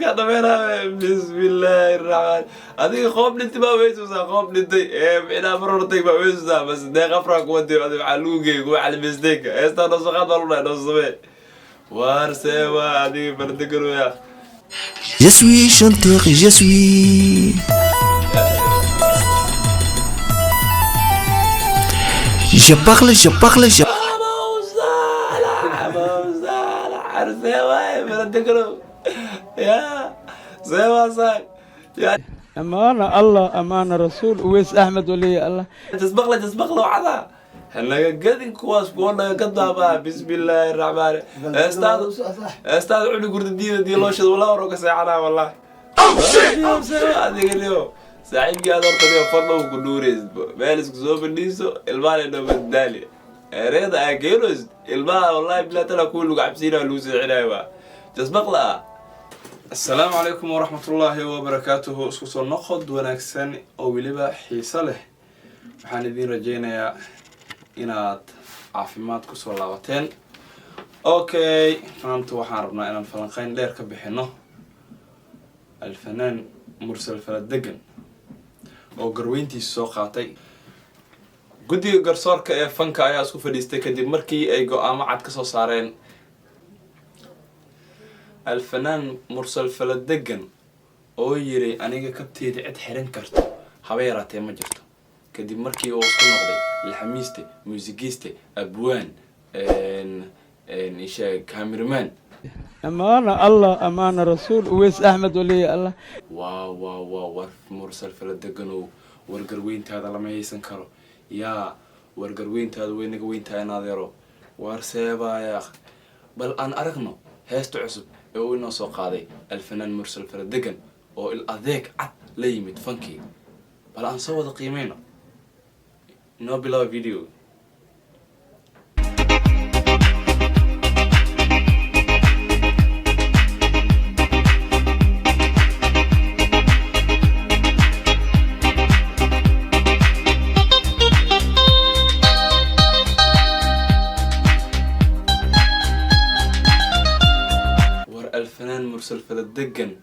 هذا وين بسم الله الرحمن هذه خوف نتبا ويسوسا خوف نتي بينا مرورتي با ويسوسا بس ده غفرك ودي هذا علوقي وعلى مستيك استنى سقط والله نصبي وارسوا هذه بردقلو يا Je suis chanteur, je suis. Je parle. يا سوا صاي يا أمانة الله أمانة رسول ويس أحمد ولي الله تسبق له عذا هلا قدين كواس قولنا قدها بسم الله الرحمن استاذ علي قرد دي لوشد ولا وروك ساعه والله هذيك اليوم ساعيد قاعد ارتدي فضله وقدوريز مالس زوب النيسو البال انه بدالي ريض اكيلوز البال والله بلا تلا كله قعبسينا لوسي عنايبا تسبق لها السلام عليكم ورحمة الله وبركاته اسكو نقد وناكسن او وليبا xiiso leh waxaan idin rajeynayaa inaad caafimaad ku soo laabateen okay maanta waxaan rabnaa inaan falanqeyn dheer ka bixino alfanaan mursal faladegan oo garweyntiisa soo qaatay guddiga garsoorka ee fanka ayaa isku fadhiistay kadib markii ay go'aamo cad ka soo saareen الفنان مرسل فلدقن oo yiri aniga kabteeda cid xiran karto haba yaraatee ma jirto kadib markii uu isku noqday laxamiiste muusigiiste abwaan isha cameraman أمانة الله أمانة رسول ويس أحمد ولي الله واو مرسل فلدقن wargarweyntaada lama haysan karo yaa wargarweyntaada weynaga weyntaa inaadeero warseebaya bal aan aragno heesta cusub oo inoo soo qaaday alfanaan mursal faladegan oo il adeeg cad la yimid fankii bal aan soo wada qiimeyno no below video الفنان مرسل فلدقن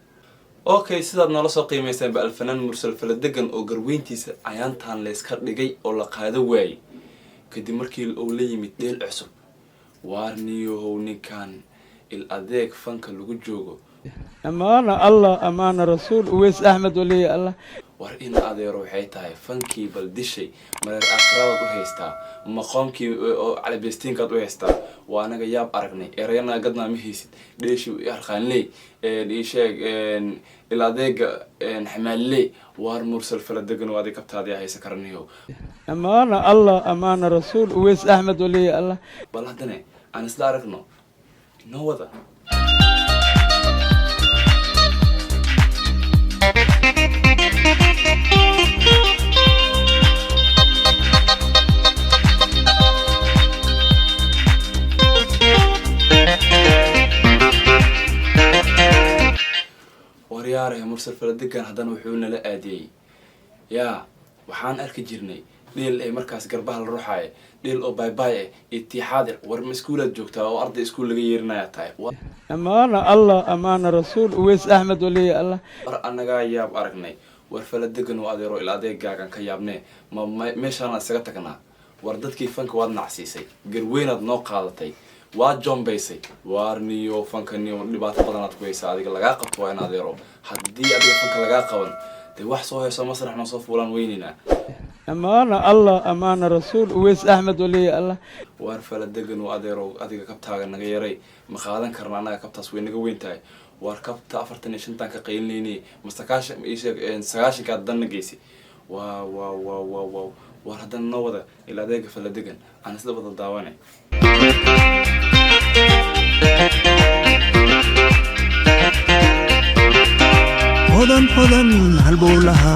اوكي sidaad nala soo qiimeyseen ba alfanaan mursal faladegan oo garweyntiisa ayaantaan la iska dhigay oo la qaado waayay kadib markii uu la yimid deel cusub waarniyo ninkan il adeeg fanka lagu joogo أمانة الله أمانة رسول ويس أحمد ولي الله war in adeero waxay tahay fankii bal dishay marar aakhirada u haystaa maqoomkii oo calabeestiinkaad u haystaa waa anaga yaab aragnay erayna gadna ma haysid dheeshi arqaanley ee sheeg ila adeega xamaaley war mursal faladegan oo adeeg kabtaadii haysa karaniyo أمانة الله أمانة رسول ويس أحمد ولي الله bal hadane aan isla aragno inoo wada waryaaraha mursal faladegan haddana wuxuu nala aadiyey yaa waxaan arki jirnay dheel ay markaas garbaha la ruuxaaya dheel oo baybay ah itixaadir war ma iskuulaad joogtaa oo arday iskuul laga yeerinaya tahay أمانة الله أمانة رسول ويس أحمد ولي الله war anagaa yaab aragnay war faladegan oo adeero il adeegaagan ka yaabnee ma meeshaan isaga tagnaa war dadkii fanka waad nacsiisay garweynaad noo qaadatay waa jombaysay waarniyo fankaniyo dhibaato badanaad ku haysaa adiga lagaa qabto waa in adeero haddii adiga fanka lagaa qaban dee wax soo hayso masraxna soo fuulaan weyninaa أمانة الله أمانة رسول ويس أحمد ولي الله war faladegan oo adeero adiga kabtaaga naga yaray ma qaadan karna anaga kabtaas way naga weyn tahay war kabta 45 ka qaylinayni mastakaasha isheeg 9 ka dan nageysi waaw war hadan noo wada ila adeega faladegan aan isla wada daawanay hodan halbowlaha